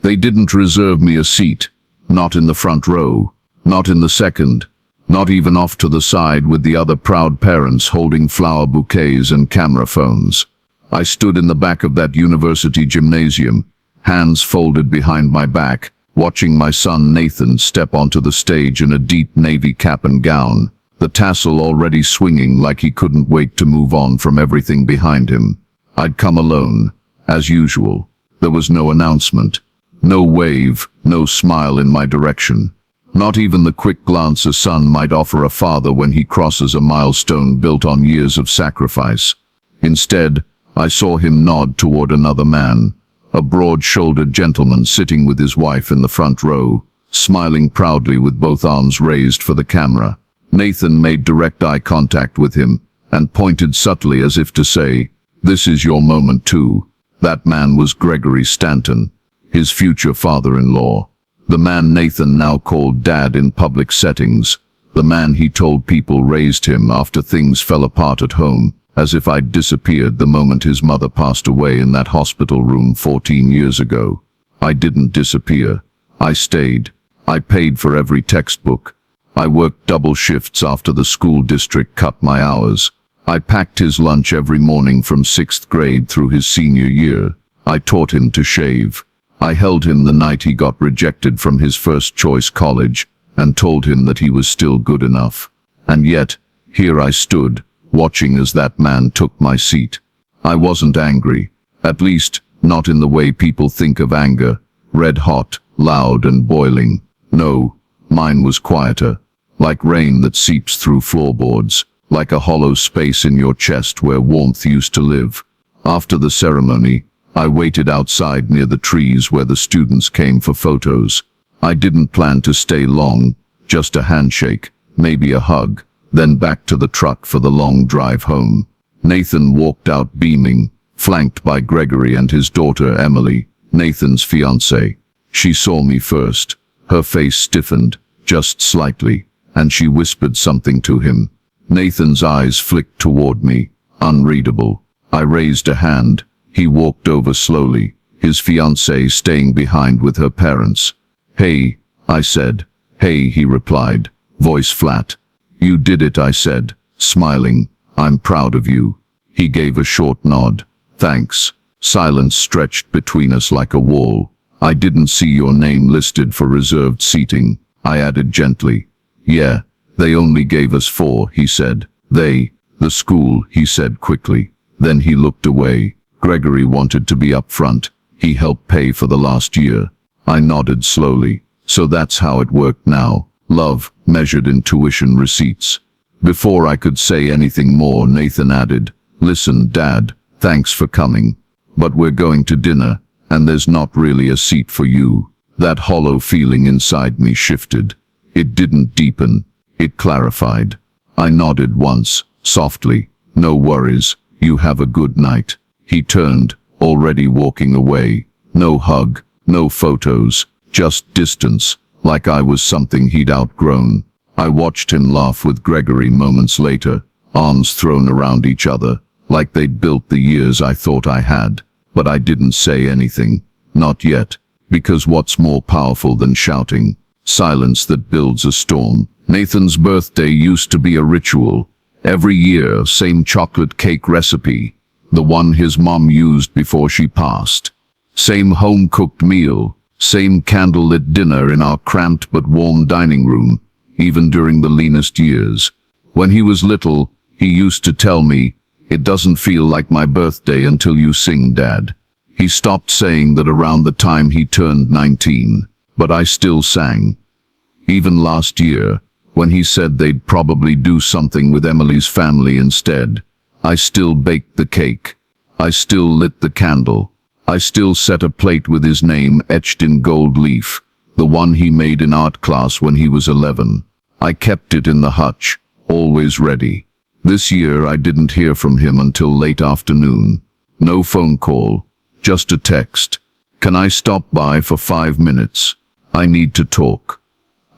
They didn't reserve me a seat, not in the front row, not in the second, not even off to the side with the other proud parents holding flower bouquets and camera phones. I stood in the back of that university gymnasium, hands folded behind my back, watching my son Nathan step onto the stage in a deep navy cap and gown, the tassel already swinging like he couldn't wait to move on from everything behind him. I'd come alone, as usual. There was no announcement, no wave, no smile in my direction. Not even the quick glance a son might offer a father when he crosses a milestone built on years of sacrifice. Instead, I saw him nod toward another man, a broad-shouldered gentleman sitting with his wife in the front row, smiling proudly with both arms raised for the camera. Nathan made direct eye contact with him and pointed subtly as if to say, "This is your moment too." That man was Gregory Stanton, his future father-in-law. The man Nathan now called Dad in public settings, the man he told people raised him after things fell apart at home, as if I'd disappeared the moment his mother passed away in that hospital room 14 years ago. I didn't disappear. I stayed. I paid for every textbook. I worked double shifts after the school district cut my hours. I packed his lunch every morning from 6th grade through his senior year. I taught him to shave. I held him the night he got rejected from his first choice college and told him that he was still good enough. And yet, here I stood, watching as that man took my seat. I wasn't angry, at least not in the way people think of anger, red hot, loud and boiling. No, mine was quieter, like rain that seeps through floorboards, like a hollow space in your chest where warmth used to live. After the ceremony, I waited outside near the trees where the students came for photos. I didn't plan to stay long, just a handshake, maybe a hug, then back to the truck for the long drive home. Nathan walked out beaming, flanked by Gregory and his daughter Emily, Nathan's fiancée. She saw me first. Her face stiffened, just slightly, and she whispered something to him. Nathan's eyes flicked toward me, unreadable. I raised a hand. He walked over slowly, his fiancée staying behind with her parents. "Hey," I said. "Hey," he replied, voice flat. "You did it," I said, smiling. "I'm proud of you." He gave a short nod. "Thanks." Silence stretched between us like a wall. "I didn't see your name listed for reserved seating," I added gently. "Yeah, they only gave us 4, he said. "They, the school," he said quickly. Then he looked away. Gregory wanted to be up front. He helped pay for the last year. I nodded slowly. So that's how it worked now. Love, measured in tuition receipts. Before I could say anything more, Nathan added, "Listen, Dad, thanks for coming. But we're going to dinner, and there's not really a seat for you." That hollow feeling inside me shifted. It didn't deepen. It clarified. I nodded once, softly. "No worries. You have a good night." He turned, already walking away. No hug, no photos, just distance, like I was something he'd outgrown. I watched him laugh with Gregory moments later, arms thrown around each other, like they'd built the years I thought I had. But I didn't say anything. Not yet. Because what's more powerful than shouting? Silence that builds a storm. Nathan's birthday used to be a ritual. Every year, same chocolate cake recipe. The one his mom used before she passed. Same home-cooked meal, same candlelit dinner in our cramped but warm dining room, even during the leanest years. When he was little, he used to tell me, "It doesn't feel like my birthday until you sing, Dad." He stopped saying that around the time he turned 19, but I still sang. Even last year, when he said they'd probably do something with Emily's family instead, I still baked the cake. I still lit the candle. I still set a plate with his name etched in gold leaf, the one he made in art class when he was 11. I kept it in the hutch, always ready. This year I didn't hear from him until late afternoon. No phone call, just a text. "Can I stop by for 5 minutes? I need to talk."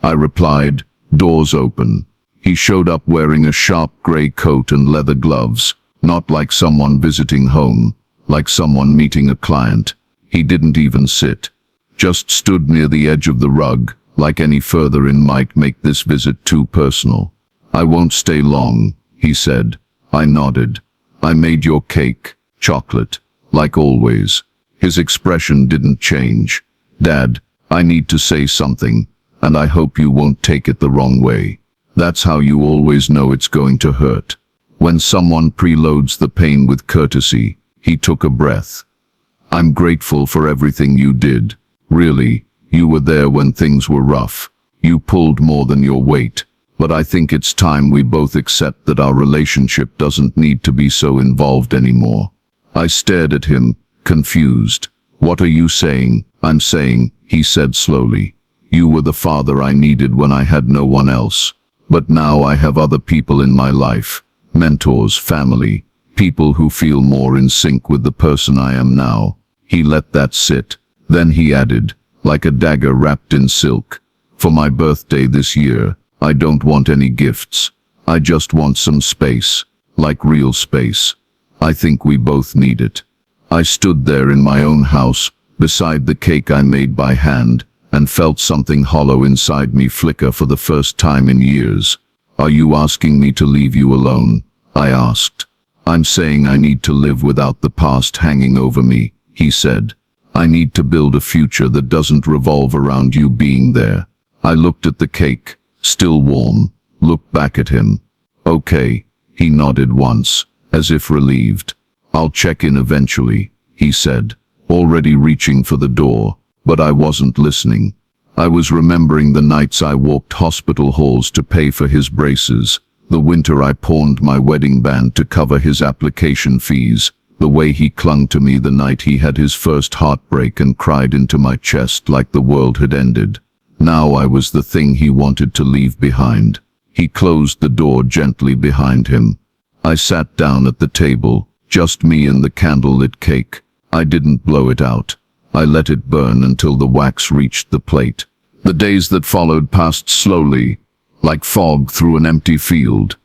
I replied, "Doors open." He showed up wearing a sharp gray coat and leather gloves, not like someone visiting home, like someone meeting a client. He didn't even sit. just stood near the edge of the rug, like any further in might make this visit too personal. "I won't stay long," he said. I nodded. "I made your cake, chocolate, like always." His expression didn't change. "Dad, I need to say something, and I hope you won't take it the wrong way. That's how you always know it's going to hurt. When someone preloads the pain with courtesy." He took a breath. "I'm grateful for everything you did. Really, you were there when things were rough. You pulled more than your weight. But I think it's time we both accept that our relationship doesn't need to be so involved anymore." I stared at him, confused. "What are you saying?" "I'm saying," he said slowly, "you were the father I needed when I had no one else. But now I have other people in my life, mentors, family, people who feel more in sync with the person I am now." He let that sit. Then he added, like a dagger wrapped in silk, "For my birthday this year, I don't want any gifts. I just want some space, like real space. I think we both need it." I stood there in my own house, beside the cake I made by hand, and felt something hollow inside me flicker for the first time in years. "Are you asking me to leave you alone?" I asked. "I'm saying I need to live without the past hanging over me," he said. "I need to build a future that doesn't revolve around you being there." I looked at the cake, still warm, looked back at him. "Okay," he nodded once, as if relieved. "I'll check in eventually," he said, already reaching for the door, but I wasn't listening. I was remembering the nights I walked hospital halls to pay for his braces, the winter I pawned my wedding band to cover his application fees, the way he clung to me the night he had his first heartbreak and cried into my chest like the world had ended. Now I was the thing he wanted to leave behind. He closed the door gently behind him. I sat down at the table, just me and the candle-lit cake. I didn't blow it out. I let it burn until the wax reached the plate. The days that followed passed slowly, like fog through an empty field.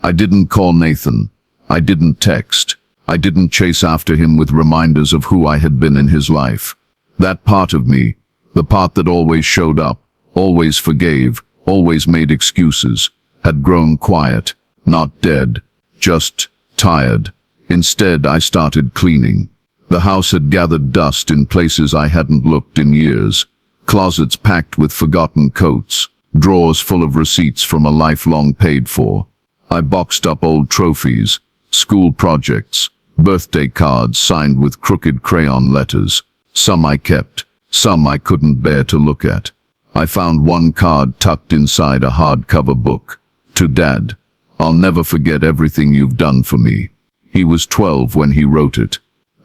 I didn't call Nathan. I didn't text. I didn't chase after him with reminders of who I had been in his life. That part of me, the part that always showed up, always forgave, always made excuses, had grown quiet, not dead, just tired. Instead, I started cleaning. The house had gathered dust in places I hadn't looked in years. Closets packed with forgotten coats, drawers full of receipts from a life long paid for. I boxed up old trophies, school projects, birthday cards signed with crooked crayon letters. Some I kept, some I couldn't bear to look at. I found one card tucked inside a hardcover book. "To Dad, I'll never forget everything you've done for me." He was 12 when he wrote it.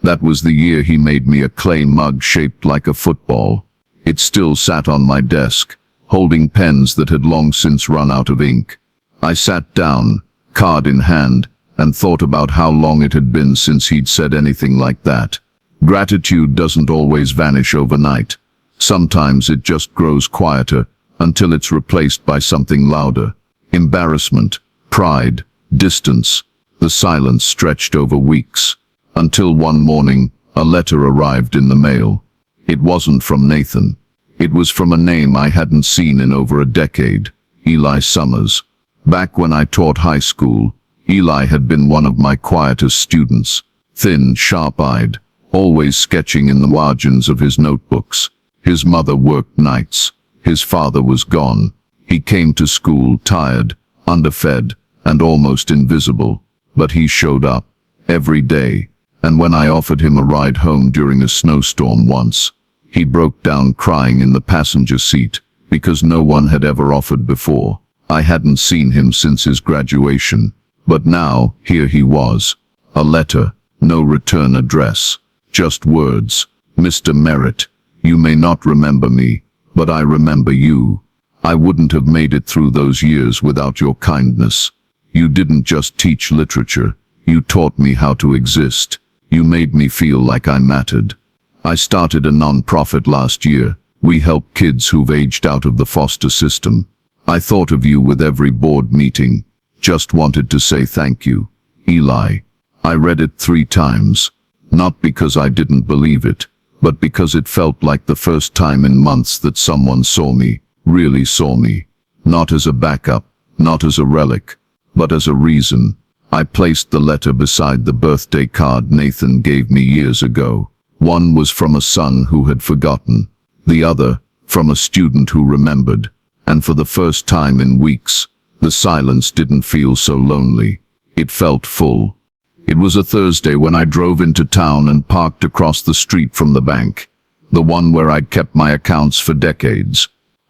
That was the year he made me a clay mug shaped like a football. It still sat on my desk, holding pens that had long since run out of ink. I sat down, card in hand, and thought about how long it had been since he'd said anything like that. Gratitude doesn't always vanish overnight. Sometimes it just grows quieter, until it's replaced by something louder. Embarrassment, pride, distance. The silence stretched over weeks, until one morning, a letter arrived in the mail. It wasn't from Nathan. It was from a name I hadn't seen in over a decade, Eli Summers. Back when I taught high school, Eli had been one of my quietest students, thin, sharp-eyed, always sketching in the margins of his notebooks. His mother worked nights. His father was gone. He came to school tired, underfed, and almost invisible. But he showed up, every day. And when I offered him a ride home during a snowstorm once, he broke down crying in the passenger seat, because no one had ever offered before. I hadn't seen him since his graduation. But now, here he was. A letter, no return address. Just words. "Mr. Merritt, you may not remember me, but I remember you. I wouldn't have made it through those years without your kindness. You didn't just teach literature. You taught me how to exist. You made me feel like I mattered. I started a non-profit last year. We help kids who've aged out of the foster system. I thought of you with every board meeting. Just wanted to say thank you, Eli." I read it 3 times. Not because I didn't believe it, but because it felt like the first time in months that someone saw me, really saw me. Not as a backup, not as a relic, but as a reason. I placed the letter beside the birthday card Nathan gave me years ago. One was from a son who had forgotten, the other from a student who remembered, and for the first time in weeks, the silence didn't feel so lonely. It felt full. It was a Thursday when I drove into town and parked across the street from the bank, the one where I'd kept my accounts for decades.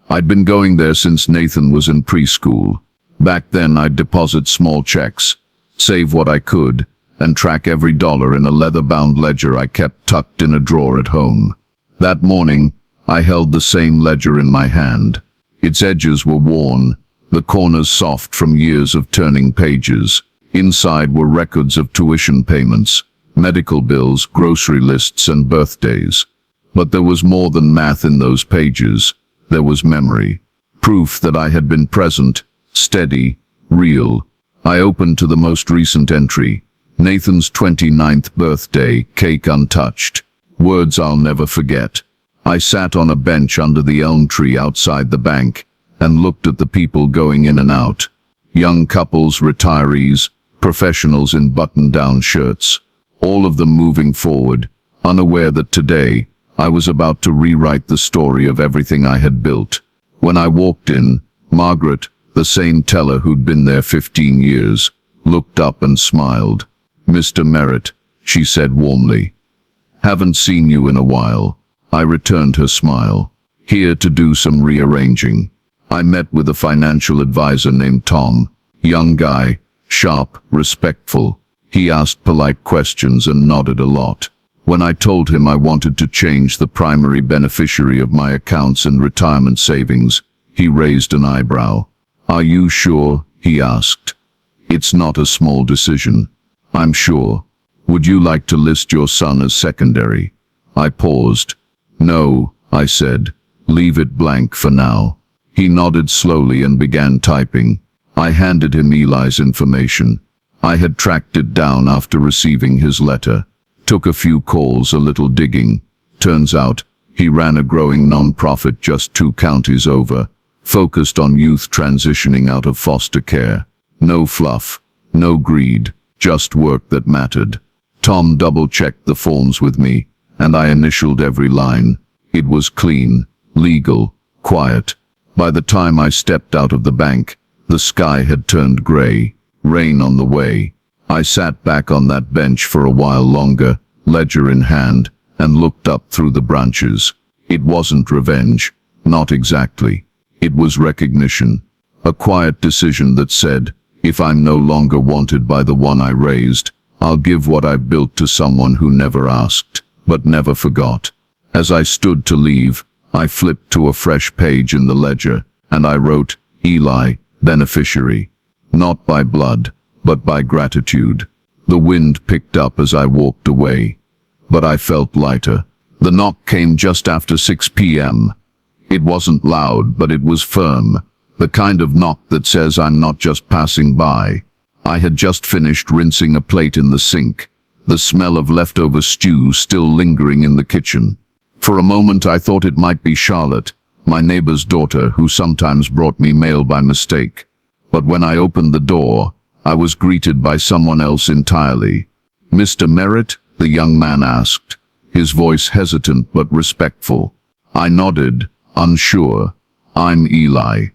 I'd been going there since Nathan was in preschool. Back then I'd deposit small checks, save what I could, and track every dollar in a leather-bound ledger I kept tucked in a drawer at home. That morning, I held the same ledger in my hand. Its edges were worn, the corners soft from years of turning pages. Inside were records of tuition payments, medical bills, grocery lists, and birthdays. But there was more than math in those pages. There was memory. Proof that I had been present, steady, real. I opened to the most recent entry. Nathan's 29th birthday, cake untouched. Words I'll never forget. I sat on a bench under the elm tree outside the bank and looked at the people going in and out. Young couples, retirees, professionals in button-down shirts, all of them moving forward, unaware that today I was about to rewrite the story of everything I had built. When I walked in, Margaret, the same teller who'd been there 15 years, looked up and smiled. "Mr. Merritt," she said warmly. "Haven't seen you in a while." I returned her smile. "Here to do some rearranging." I met with a financial advisor named Tom. Young guy, sharp, respectful. He asked polite questions and nodded a lot. When I told him I wanted to change the primary beneficiary of my accounts and retirement savings, he raised an eyebrow. "Are you sure?" he asked. "It's not a small decision." "I'm sure. Would you like to list your son as secondary?" I paused. "No," I said. "Leave it blank for now." He nodded slowly and began typing. I handed him Eli's information. I had tracked it down after receiving his letter. Took a few calls, a little digging. Turns out, he ran a growing non-profit just 2 counties over, focused on youth transitioning out of foster care. No fluff, no greed, just work that mattered. Tom double-checked the forms with me, and I initialed every line. It was clean, legal, quiet. By the time I stepped out of the bank, the sky had turned gray, rain on the way. I sat back on that bench for a while longer, ledger in hand, and looked up through the branches. It wasn't revenge, not exactly. It was recognition. A quiet decision that said, if I'm no longer wanted by the one I raised, I'll give what I've built to someone who never asked, but never forgot. As I stood to leave, I flipped to a fresh page in the ledger, and I wrote, Eli, beneficiary. Not by blood, but by gratitude. The wind picked up as I walked away, but I felt lighter. The knock came just after 6 p.m. It wasn't loud, but it was firm. The kind of knock that says I'm not just passing by. I had just finished rinsing a plate in the sink, the smell of leftover stew still lingering in the kitchen. For a moment I thought it might be Charlotte, my neighbor's daughter, who sometimes brought me mail by mistake. But when I opened the door, I was greeted by someone else entirely. "Mr. Merritt?" the young man asked, his voice hesitant but respectful. I nodded, unsure. "I'm Eli.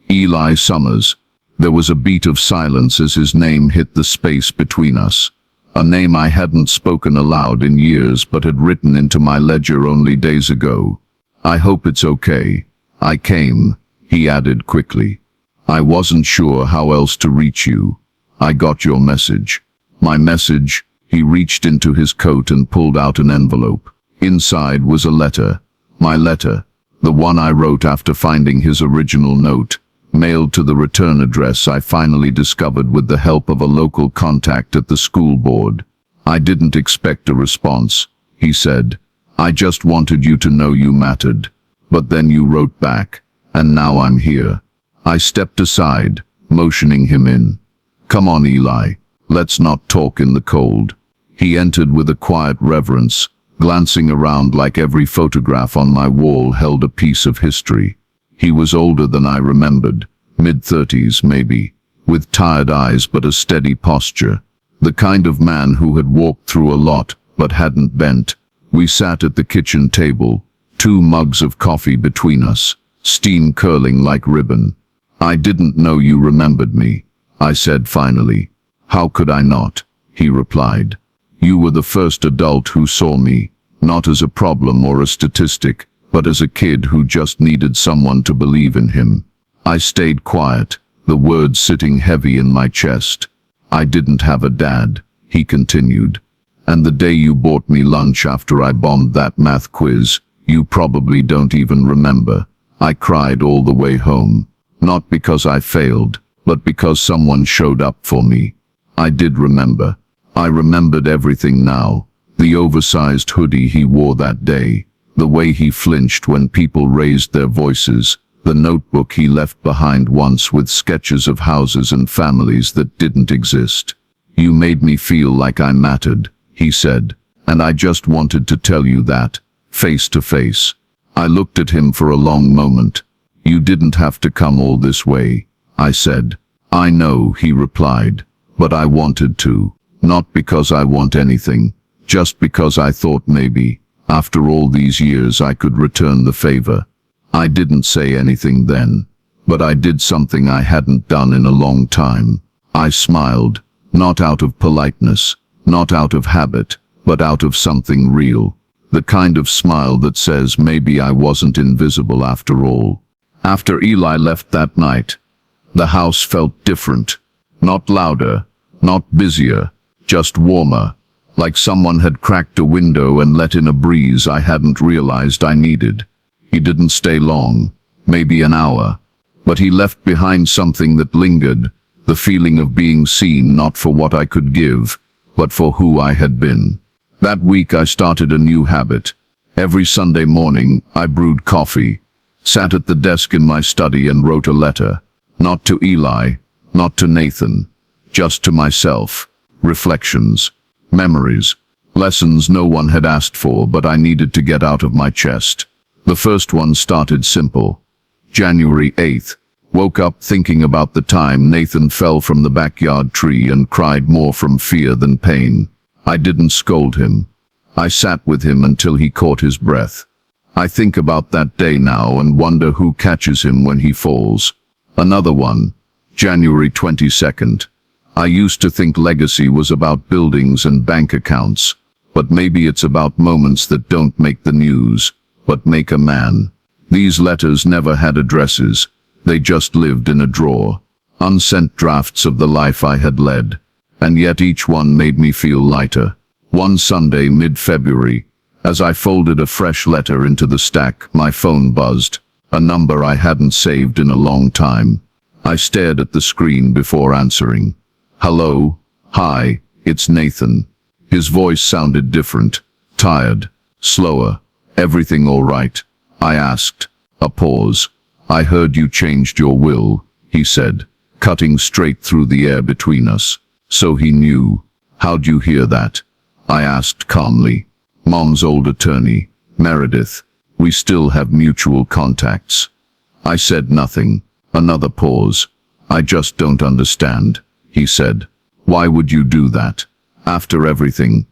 Eli Summers." There was a beat of silence as his name hit the space between us. A name I hadn't spoken aloud in years but had written into my ledger only days ago. "I hope it's okay. I came," he added quickly. "I wasn't sure how else to reach you. I got your message." My message? He reached into his coat and pulled out an envelope. Inside was a letter. My letter. The one I wrote after finding his original note. Mailed to the return address I finally discovered with the help of a local contact at the school board. "I didn't expect a response," he said. "I just wanted you to know you mattered. But then you wrote back, and now I'm here." I stepped aside, motioning him in. "Come on, Eli. Let's not talk in the cold." He entered with a quiet reverence, glancing around like every photograph on my wall held a piece of history. He was older than I remembered, mid-30s maybe, with tired eyes but a steady posture. The kind of man who had walked through a lot but hadn't bent. We sat at the kitchen table, 2 mugs of coffee between us, steam curling like ribbon. "I didn't know you remembered me," I said finally. "How could I not?" he replied. "You were the first adult who saw me, not as a problem or a statistic, but as a kid who just needed someone to believe in him." I stayed quiet, the words sitting heavy in my chest. "I didn't have a dad," he continued. "And the day you bought me lunch after I bombed that math quiz, you probably don't even remember." I cried all the way home. Not because I failed, but because someone showed up for me. I did remember. I remembered everything now. The oversized hoodie he wore that day, the way he flinched when people raised their voices, the notebook he left behind once with sketches of houses and families that didn't exist. "You made me feel like I mattered," he said, "and I just wanted to tell you that, face to face." I looked at him for a long moment. "You didn't have to come all this way," I said. "I know," he replied, "but I wanted to. Not because I want anything, just because I thought maybe, after all these years, I could return the favor." I didn't say anything then, but I did something I hadn't done in a long time. I smiled, not out of politeness, not out of habit, but out of something real. The kind of smile that says maybe I wasn't invisible after all. After Eli left that night, the house felt different. Not louder, not busier, just warmer, like someone had cracked a window and let in a breeze I hadn't realized I needed. He didn't stay long, maybe an hour, but he left behind something that lingered, the feeling of being seen not for what I could give, but for who I had been. That week I started a new habit. Every Sunday morning I brewed coffee, sat at the desk in my study and wrote a letter. Not to Eli, not to Nathan, just to myself. Reflections, memories, lessons no one had asked for but I needed to get out of my chest. The first one started simple. January 8th. Woke up thinking about the time Nathan fell from the backyard tree and cried more from fear than pain. I didn't scold him. I sat with him until he caught his breath. I think about that day now and wonder who catches him when he falls. Another one. January 22nd. I used to think legacy was about buildings and bank accounts, but maybe it's about moments that don't make the news, but make a man. These letters never had addresses. They just lived in a drawer. Unsent drafts of the life I had led. And yet each one made me feel lighter. One Sunday, mid-February, as I folded a fresh letter into the stack, my phone buzzed, a number I hadn't saved in a long time. I stared at the screen before answering. "Hello? Hi, it's Nathan." His voice sounded different, tired, slower. "Everything all right?" I asked. A pause. "I heard you changed your will," he said, cutting straight through the air between us. So he knew. "How'd you hear that?" I asked calmly. "Mom's old attorney, Meredith. We still have mutual contacts." I said nothing. Another pause. "I just don't understand," he said. "Why would you do that? After everything,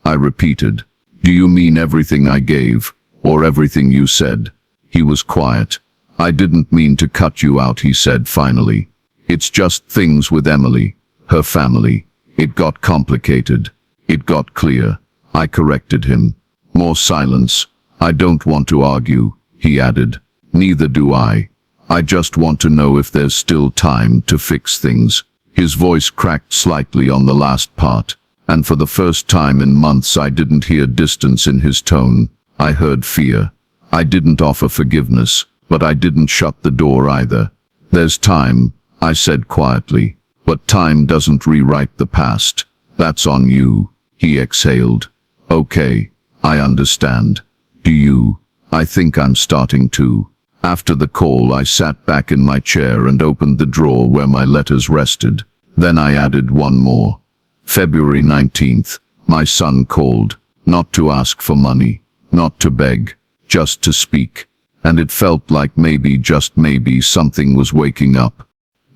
I repeated. "Do you mean everything I gave, or everything you said?" He was quiet. "I didn't mean to cut you out," he said finally. "It's just things with Emily, her family. It got complicated. It got clear." I corrected him. More silence. "I don't want to argue," he added. "Neither do I. I just want to know if there's still time to fix things." His voice cracked slightly on the last part, and for the first time in months I didn't hear distance in his tone. I heard fear. I didn't offer forgiveness, but I didn't shut the door either. "There's time," I said quietly, "but time doesn't rewrite the past. That's on you." He exhaled. "Okay, I understand. Do you?" "I think I'm starting to." After the call, I sat back in my chair and opened the drawer where my letters rested. Then I added one more. February 19th. My son called. Not to ask for money, not to beg, just to speak. And it felt like maybe, just maybe, something was waking up.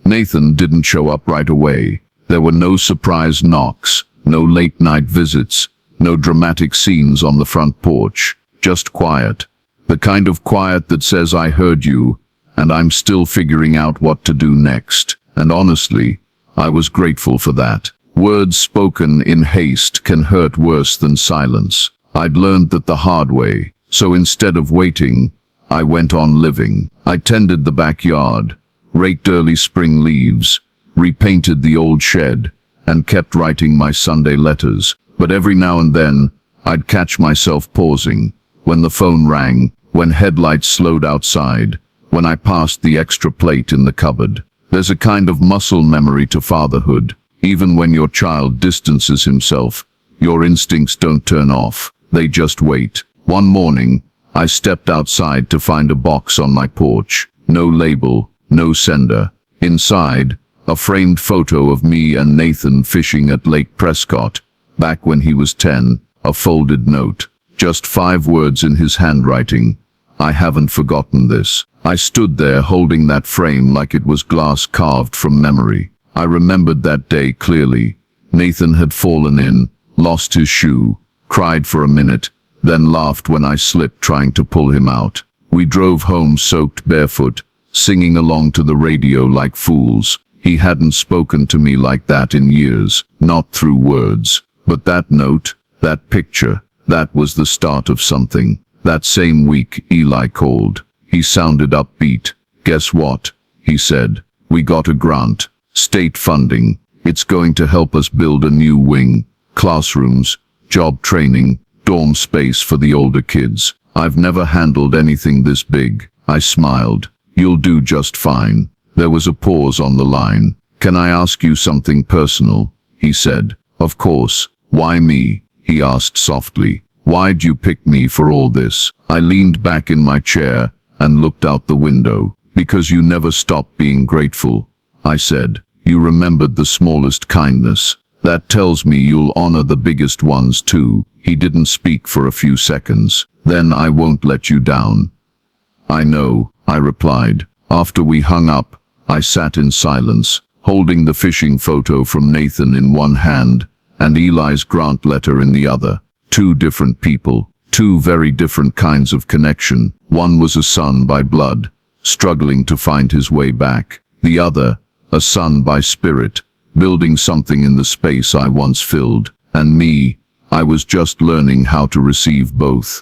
Nathan didn't show up right away. There were no surprise knocks, no late-night visits, no dramatic scenes on the front porch. Just quiet. The kind of quiet that says, I heard you, and I'm still figuring out what to do next. And honestly, I was grateful for that. Words spoken in haste can hurt worse than silence. I'd learned that the hard way, so instead of waiting, I went on living. I tended the backyard, raked early spring leaves, repainted the old shed, and kept writing my Sunday letters. But every now and then, I'd catch myself pausing. When the phone rang, when headlights slowed outside, when I passed the extra plate in the cupboard. There's a kind of muscle memory to fatherhood. Even when your child distances himself, your instincts don't turn off. They just wait. One morning, I stepped outside to find a box on my porch. No label, no sender. Inside, a framed photo of me and Nathan fishing at Lake Prescott, back when he was 10, a folded note. Just 5 words in his handwriting. I haven't forgotten this. I stood there holding that frame like it was glass carved from memory. I remembered that day clearly. Nathan had fallen in, lost his shoe, cried for a minute, then laughed when I slipped trying to pull him out. We drove home soaked barefoot, singing along to the radio like fools. He hadn't spoken to me like that in years, not through words. But that note, that picture, that was the start of something. That same week, Eli called. He sounded upbeat. Guess what? He said. We got a grant. State funding. It's going to help us build a new wing, classrooms, job training, dorm space for the older kids. I've never handled anything this big. I smiled. You'll do just fine. There was a pause on the line. Can I ask you something personal? He said. Of course. Why me? He asked softly. Why'd you pick me for all this? I leaned back in my chair and looked out the window. Because you never stopped being grateful, I said. You remembered the smallest kindness. That tells me you'll honor the biggest ones too. He didn't speak for a few seconds. Then I won't let you down. I know, I replied. After we hung up, I sat in silence, holding the fishing photo from Nathan in one hand and Eli's grant letter in the other. 2 different people, 2 very different kinds of connection. One was a son by blood, struggling to find his way back. The other, a son by spirit, building something in the space I once filled. And me, I was just learning how to receive both.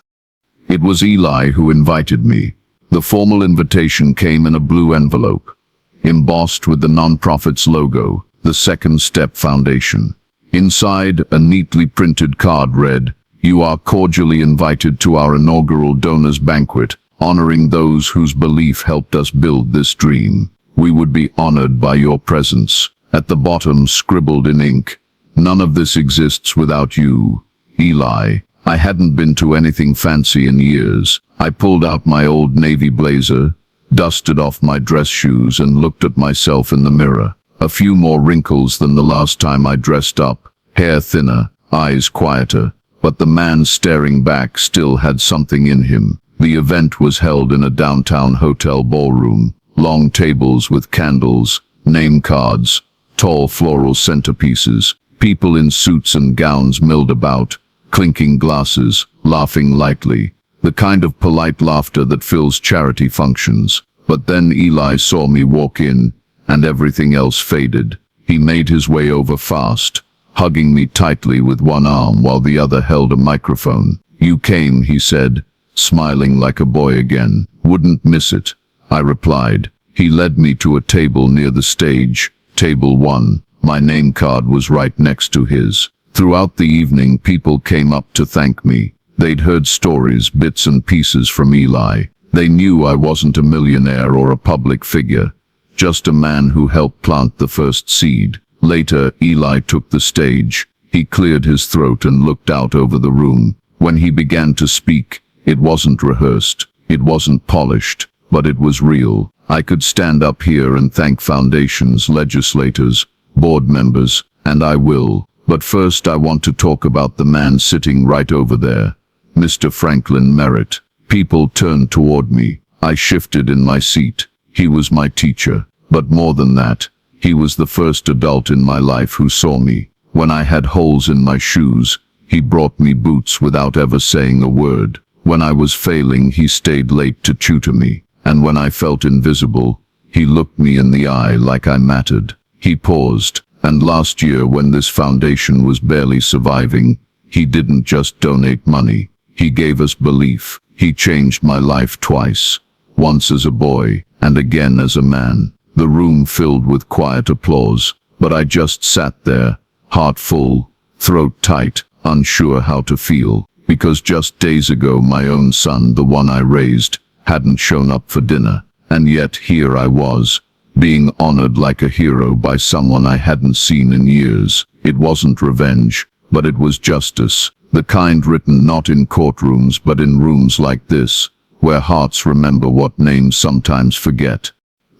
It was Eli who invited me. The formal invitation came in a blue envelope, embossed with the nonprofit's logo, the Second Step Foundation. Inside, a neatly printed card read, "You are cordially invited to our inaugural donors banquet, honoring those whose belief helped us build this dream. We would be honored by your presence." At the bottom, scribbled in ink, "None of this exists without you, Eli." I hadn't been to anything fancy in years. I pulled out my old navy blazer, dusted off my dress shoes, and looked at myself in the mirror. A few more wrinkles than the last time I dressed up, hair thinner, eyes quieter, but the man staring back still had something in him. The event was held in a downtown hotel ballroom. Long tables with candles, name cards, tall floral centerpieces. People in suits and gowns milled about, clinking glasses, laughing lightly. The kind of polite laughter that fills charity functions. But then Eli saw me walk in, and everything else faded. He made his way over fast, hugging me tightly with one arm while the other held a microphone. "You came," he said, smiling like a boy again. "Wouldn't miss it," I replied. He led me to a table near the stage, table 1. My name card was right next to his. Throughout the evening, people came up to thank me. They'd heard stories, bits and pieces from Eli. They knew I wasn't a millionaire or a public figure, just a man who helped plant the first seed. Later, Eli took the stage. He cleared his throat and looked out over the room. When he began to speak, it wasn't rehearsed, it wasn't polished, but it was real. I could stand up here and thank foundations, legislators, board members, and I will, But first I want to talk about the man sitting right over there, Mr. Franklin Merritt. People turned toward me. I shifted in my seat. He was my teacher, but more than that, he was the first adult in my life who saw me. When I had holes in my shoes, he brought me boots without ever saying a word. When I was failing, he stayed late to tutor me. And when I felt invisible, he looked me in the eye like I mattered. He paused, and last year when this foundation was barely surviving, he didn't just donate money. He gave us belief. He changed my life twice, once as a boy and again as a man. The room filled with quiet applause, but I just sat there, heart full, throat tight, unsure how to feel, because just days ago my own son, the one I raised, hadn't shown up for dinner, and yet here I was, being honored like a hero by someone I hadn't seen in years. It wasn't revenge, but it was justice, the kind written not in courtrooms but in rooms like this, where hearts remember what names sometimes forget.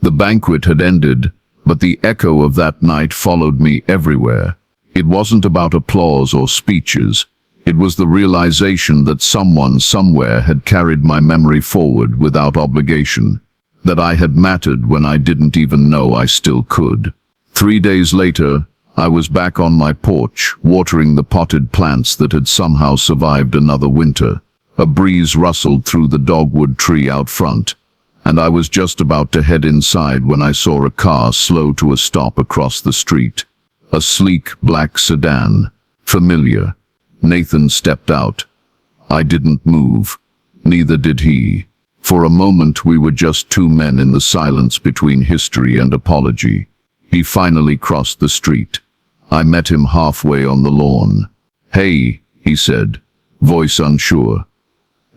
The banquet had ended, but the echo of that night followed me everywhere. It wasn't about applause or speeches. It was the realization that someone somewhere had carried my memory forward without obligation, that I had mattered when I didn't even know I still could. 3 days later, I was back on my porch, watering the potted plants that had somehow survived another winter. A breeze rustled through the dogwood tree out front, and I was just about to head inside when I saw a car slow to a stop across the street. A sleek black sedan. Familiar. Nathan stepped out. I didn't move. Neither did he. For a moment we were just two men in the silence between history and apology. He finally crossed the street. I met him halfway on the lawn. "Hey," he said, voice unsure.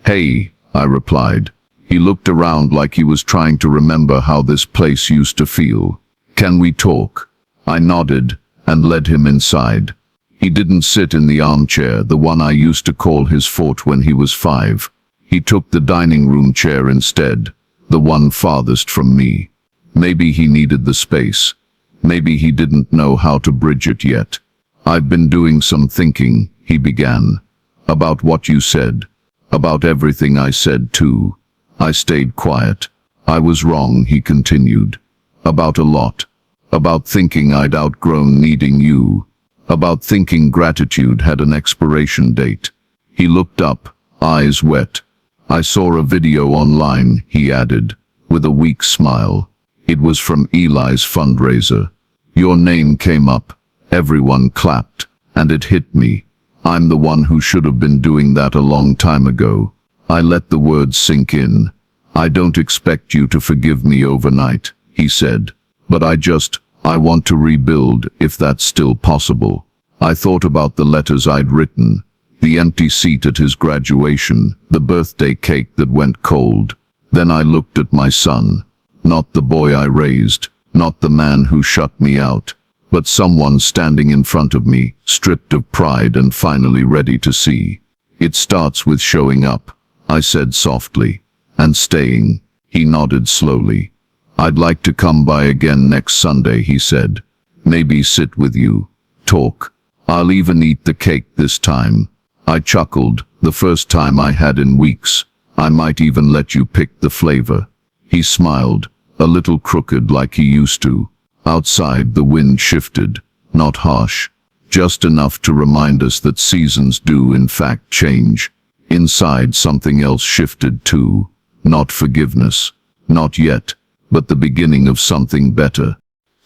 "Hey," I replied. He looked around like he was trying to remember how this place used to feel. "Can we talk?" I nodded and led him inside. He didn't sit in the armchair, the one I used to call his fort when he was 5. He took the dining room chair instead, the one farthest from me. Maybe he needed the space. Maybe he didn't know how to bridge it yet. "I've been doing some thinking," he began. "About what you said. About everything I said too." I stayed quiet. "I was wrong," he continued. "About a lot. About thinking I'd outgrown needing you. About thinking gratitude had an expiration date." He looked up, eyes wet. "I saw a video online," he added, with a weak smile. "It was from Eli's fundraiser. Your name came up. Everyone clapped, and it hit me. I'm the one who should have been doing that a long time ago." I let the words sink in. "I don't expect you to forgive me overnight," he said. "But I want to rebuild, if that's still possible." I thought about the letters I'd written, the empty seat at his graduation, the birthday cake that went cold. Then I looked at my son. Not the boy I raised, not the man who shut me out, but someone standing in front of me, stripped of pride and finally ready to see. "It starts with showing up," I said softly. "And staying." He nodded slowly. "I'd like to come by again next Sunday," he said. "Maybe sit with you. Talk. I'll even eat the cake this time." I chuckled, the first time I had in weeks. "I might even let you pick the flavor." He smiled, a little crooked like he used to. Outside the wind shifted, not harsh, just enough to remind us that seasons do in fact change. Inside something else shifted too. Not forgiveness. Not yet. But the beginning of something better.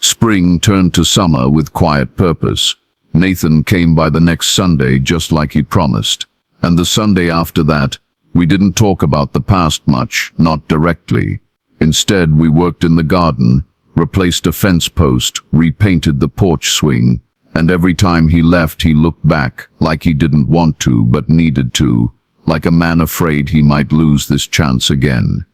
Spring turned to summer with quiet purpose. Nathan came by the next Sunday just like he promised. And the Sunday after that, we didn't talk about the past much, not directly. Instead, we worked in the garden, replaced a fence post, repainted the porch swing, and every time he left he looked back, like he didn't want to but needed to, like a man afraid he might lose this chance again.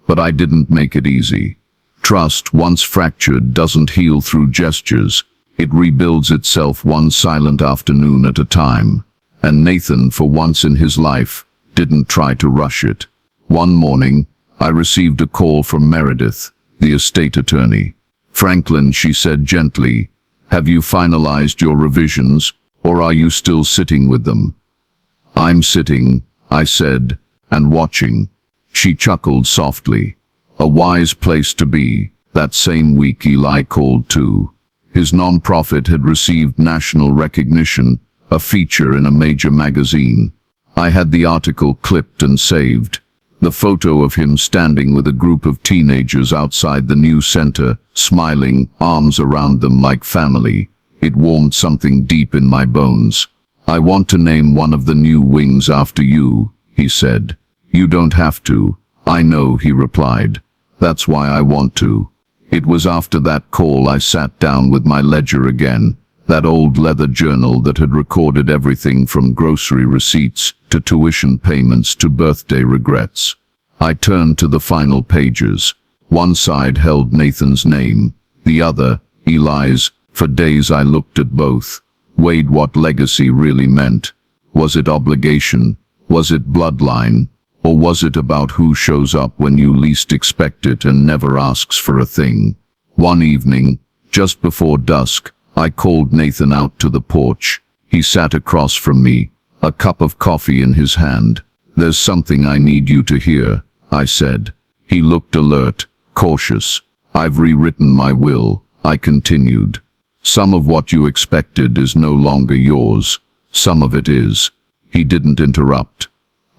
But I didn't make it easy. Trust, once fractured, doesn't heal through gestures. It rebuilds itself one silent afternoon at a time. And Nathan, for once in his life, didn't try to rush it. One morning, I received a call from Meredith, the estate attorney. "Franklin," she said gently, "have you finalized your revisions, Or are you still sitting with them? I'm sitting, I said, and watching. She chuckled softly. A wise place to be. That same week Eli called too. His non-profit had received national recognition, a feature in a major magazine. I had the article clipped and saved. The photo of him standing with a group of teenagers outside the new center, smiling, arms around them like family. It warmed something deep in my bones. I want to name one of the new wings after you, he said. You don't have to. I know, he replied. That's why I want to. It was after that call I sat down with my ledger again, that old leather journal that had recorded everything from grocery receipts to tuition payments to birthday regrets. I turned to the final pages. One side held Nathan's name, the other, Eli's. For days I looked at both, weighed what legacy really meant. Was it obligation? Was it bloodline? Or was it about who shows up when you least expect it and never asks for a thing? One evening, just before dusk, I called Nathan out to the porch. He sat across from me, a cup of coffee in his hand. There's something I need you to hear, I said. He looked alert, cautious. I've rewritten my will, I continued. Some of what you expected is no longer yours. Some of it is. He didn't interrupt.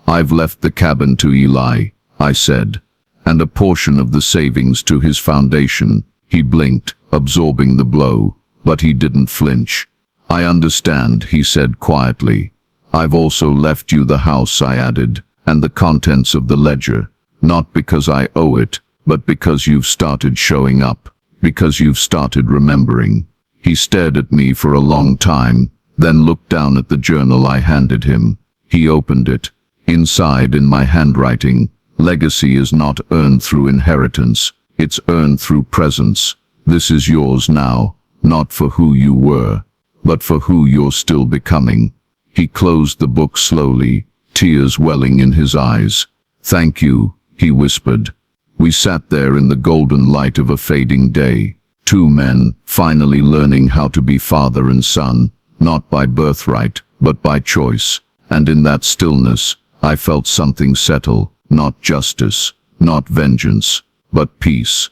I've left the cabin to Eli, I said, and a portion of the savings to his foundation. He blinked, absorbing the blow, but he didn't flinch. I understand, he said quietly. I've also left you the house, I added, and the contents of the ledger, not because I owe it, but because you've started showing up, because you've started remembering. He stared at me for a long time, then looked down at the journal I handed him. He opened it. Inside, in my handwriting, legacy is not earned through inheritance, it's earned through presence. This is yours now, not for who you were, but for who you're still becoming. He closed the book slowly, tears welling in his eyes. Thank you, he whispered. We sat there in the golden light of a fading day. Two men, finally learning how to be father and son, not by birthright, but by choice. And in that stillness, I felt something settle, not justice, not vengeance, but peace.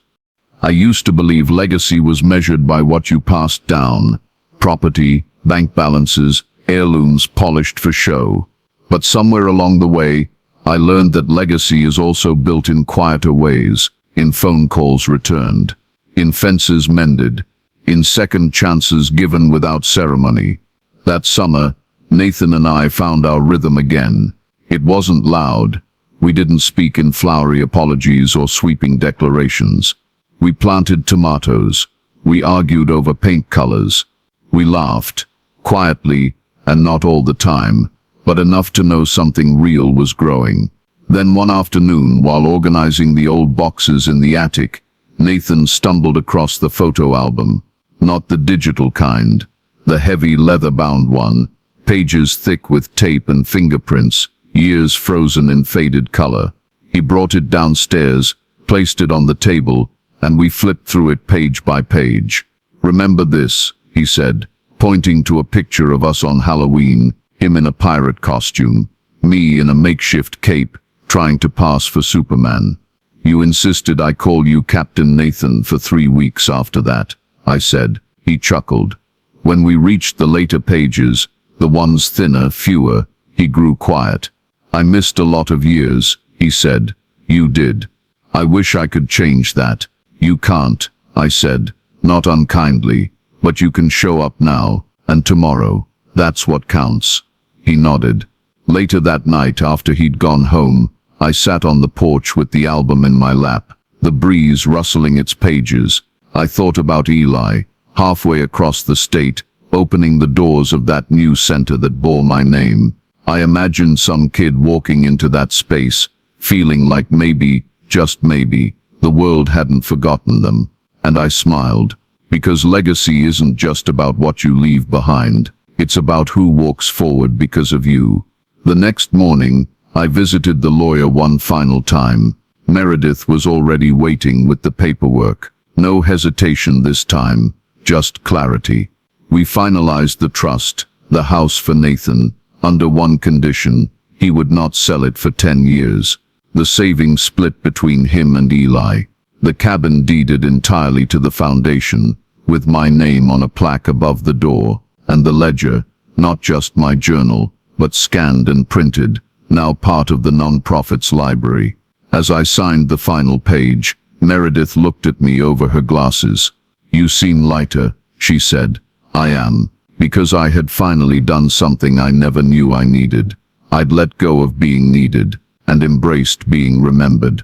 I used to believe legacy was measured by what you passed down, property, bank balances, heirlooms polished for show. But somewhere along the way, I learned that legacy is also built in quieter ways, in phone calls returned, in fences mended, in second chances given without ceremony. That summer, Nathan and I found our rhythm again. It wasn't loud. We didn't speak in flowery apologies or sweeping declarations. We planted tomatoes. We argued over paint colors. We laughed, quietly and not all the time, but enough to know something real was growing. Then one afternoon, while organizing the old boxes in the attic, Nathan stumbled across the photo album. Not the digital kind, the heavy leather-bound one, pages thick with tape and fingerprints, years frozen in faded color. He brought it downstairs, placed it on the table, and we flipped through it page by page. Remember this, he said, pointing to a picture of us on Halloween, him in a pirate costume, me in a makeshift cape, trying to pass for Superman. You insisted I call you Captain Nathan for 3 weeks after that, I said. He chuckled. When we reached the later pages, the ones thinner, fewer, he grew quiet. I missed a lot of years, he said. You did. I wish I could change that. You can't, I said, not unkindly, but you can show up now, and tomorrow. That's what counts. He nodded. Later that night, after he'd gone home, I sat on the porch with the album in my lap, the breeze rustling its pages. I thought about Eli, halfway across the state, opening the doors of that new center that bore my name. I imagined some kid walking into that space, feeling like maybe, just maybe, the world hadn't forgotten them. And I smiled, because legacy isn't just about what you leave behind. It's about who walks forward because of you. The next morning, I visited the lawyer one final time. Meredith was already waiting with the paperwork. No hesitation this time, just clarity. We finalized the trust, The house for Nathan, under one condition: he would not sell it for 10 years. The savings split between him and Eli. The cabin deeded entirely to the foundation, with my name on a plaque above the door, and the ledger, not just my journal, but scanned and printed, now part of the non-profit's library. As I signed the final page, Meredith looked at me over her glasses. "You seem lighter," she said. "I am, because I had finally done something I never knew I needed. I'd let go of being needed, and embraced being remembered."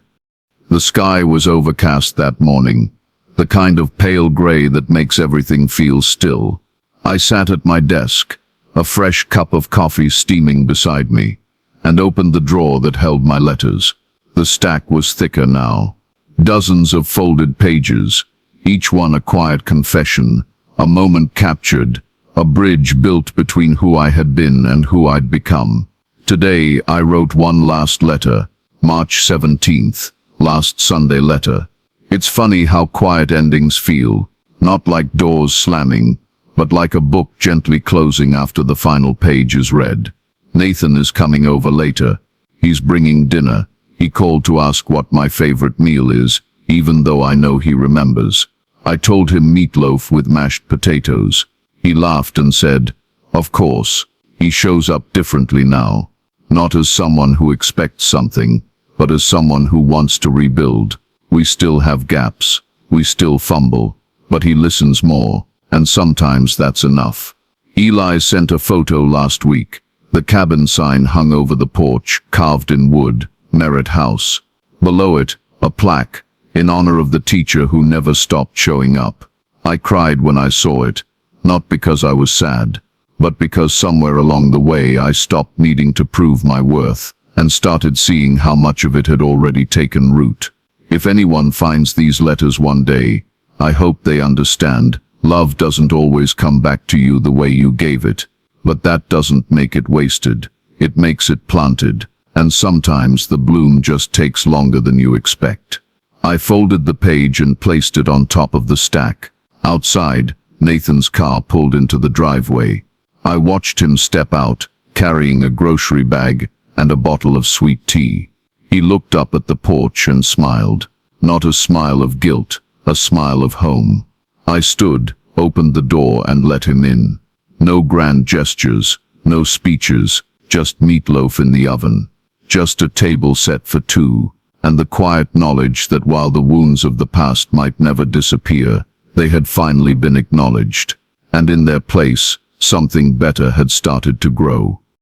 The sky was overcast that morning, the kind of pale gray that makes everything feel still. I sat at my desk, a fresh cup of coffee steaming beside me, and opened the drawer that held my letters. The stack was thicker now. Dozens of folded pages, each one a quiet confession, a moment captured, a bridge built between who I had been and who I'd become. Today I wrote one last letter, March 17th, last Sunday letter. It's funny how quiet endings feel, not like doors slamming, but like a book gently closing after the final page is read. Nathan is coming over later. He's bringing dinner. He called to ask what my favorite meal is, even though I know he remembers. I told him meatloaf with mashed potatoes. He laughed and said, "Of course." He shows up differently now, not as someone who expects something, but as someone who wants to rebuild. We still have gaps, we still fumble, but he listens more, and sometimes that's enough. Eli sent a photo last week. The cabin sign hung over the porch, carved in wood, Merritt House. Below it, a plaque, in honor of the teacher who never stopped showing up. I cried when I saw it, not because I was sad, but because somewhere along the way I stopped needing to prove my worth, and started seeing how much of it had already taken root. If anyone finds these letters one day, I hope they understand, love doesn't always come back to you the way you gave it, but that doesn't make it wasted. It makes it planted, and sometimes the bloom just takes longer than you expect. I folded the page and placed it on top of the stack. Outside, Nathan's car pulled into the driveway. I watched him step out, carrying a grocery bag and a bottle of sweet tea. He looked up at the porch and smiled, not a smile of guilt, a smile of home. I stood, opened the door and let him in. No grand gestures, no speeches, just meatloaf in the oven. Just a table set for two, and the quiet knowledge that while the wounds of the past might never disappear, they had finally been acknowledged. And in their place, something better had started to grow.